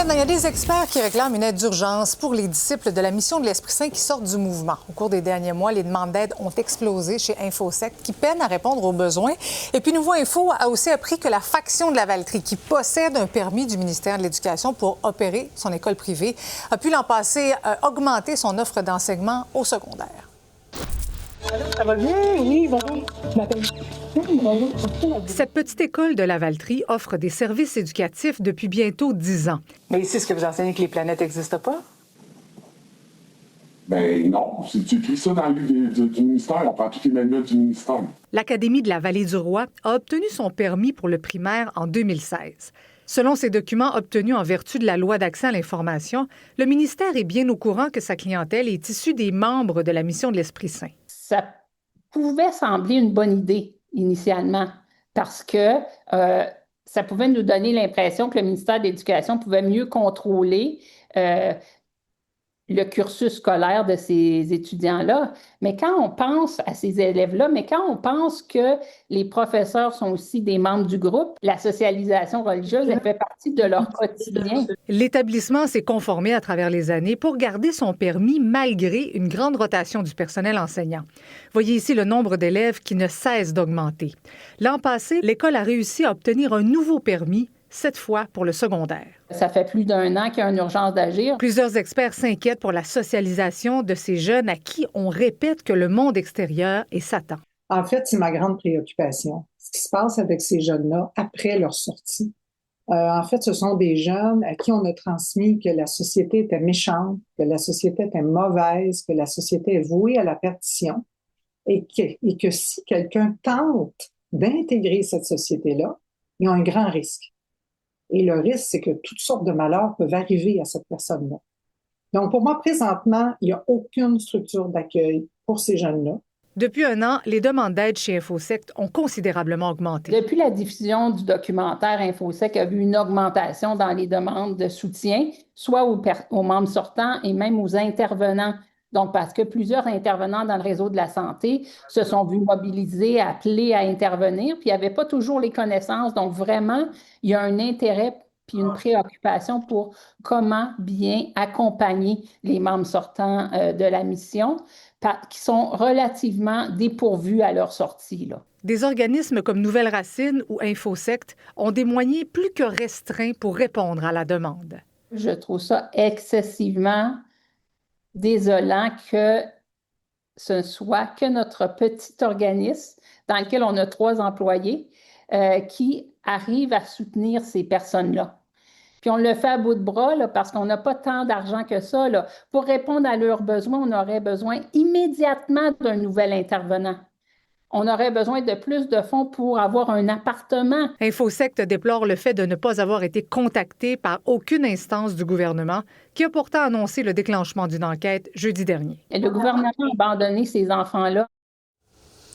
Maintenant, il y a des experts qui réclament une aide d'urgence pour les disciples de la mission de l'Esprit Saint qui sortent du mouvement. Au cours des derniers mois, les demandes d'aide ont explosé chez InfoSect qui peine à répondre aux besoins. Et puis, Nouveau Info a aussi appris que la faction de la Valtrie, qui possède un permis du ministère de l'Éducation pour opérer son école privée, a pu l'an passé augmenter son offre d'enseignement au secondaire. Ça va bien? Oui, bonjour. Je m'appelle. Cette petite école de la Valtrie offre des services éducatifs depuis bientôt 10 ans. Mais ici, est-ce que vous enseignez que les planètes n'existent pas? Ben non, c'est écrit ça dans le livre du ministère, on prend tous les manuels du ministère. L'Académie de la Vallée du Roi a obtenu son permis pour le primaire en 2016. Selon ces documents obtenus en vertu de la loi d'accès à l'information, le ministère est bien au courant que sa clientèle est issue des membres de la mission de l'Esprit Saint. Ça pouvait sembler une bonne idée initialement parce que ça pouvait nous donner l'impression que le ministère de l'Éducation pouvait mieux contrôler le cursus scolaire de ces étudiants-là. Mais quand on pense à ces élèves-là, mais quand on pense que les professeurs sont aussi des membres du groupe, la socialisation religieuse, elle fait partie de leur quotidien. L'établissement s'est conformé à travers les années pour garder son permis malgré une grande rotation du personnel enseignant. Voyez ici le nombre d'élèves qui ne cesse d'augmenter. L'an passé, l'école a réussi à obtenir un nouveau permis, cette fois pour le secondaire. Ça fait plus d'1 an qu'il y a une urgence d'agir. Plusieurs experts s'inquiètent pour la socialisation de ces jeunes à qui on répète que le monde extérieur est Satan. En fait, c'est ma grande préoccupation. Ce qui se passe avec ces jeunes-là après leur sortie. En fait, ce sont des jeunes à qui on a transmis que la société était méchante, que la société était mauvaise, que la société est vouée à la perdition et que si quelqu'un tente d'intégrer cette société-là, ils ont un grand risque. Et le risque, c'est que toutes sortes de malheurs peuvent arriver à cette personne-là. Donc, pour moi, présentement, il n'y a aucune structure d'accueil pour ces jeunes-là. Depuis 1 an, les demandes d'aide chez InfoSect ont considérablement augmenté. Depuis la diffusion du documentaire, InfoSec a vu une augmentation dans les demandes de soutien, soit aux membres sortants et même aux intervenants. Donc, parce que plusieurs intervenants dans le réseau de la santé se sont vus mobilisés, appelés à intervenir, puis il n'y avait pas toujours les connaissances. Donc, vraiment, il y a un intérêt puis une préoccupation pour comment bien accompagner les membres sortants de la mission, qui sont relativement dépourvus à leur sortie, là. Des organismes comme Nouvelle Racine ou InfoSect ont des moyens plus que restreints pour répondre à la demande. Je trouve ça excessivement désolant que ce soit que notre petit organisme dans lequel on a 3 employés qui arrive à soutenir ces personnes-là. Puis on le fait à bout de bras là, parce qu'on n'a pas tant d'argent que ça. Là. Pour répondre à leurs besoins, on aurait besoin immédiatement d'un nouvel intervenant. On aurait besoin de plus de fonds pour avoir un appartement. InfoSect déplore le fait de ne pas avoir été contacté par aucune instance du gouvernement, qui a pourtant annoncé le déclenchement d'une enquête jeudi dernier. Le gouvernement a abandonné ces enfants-là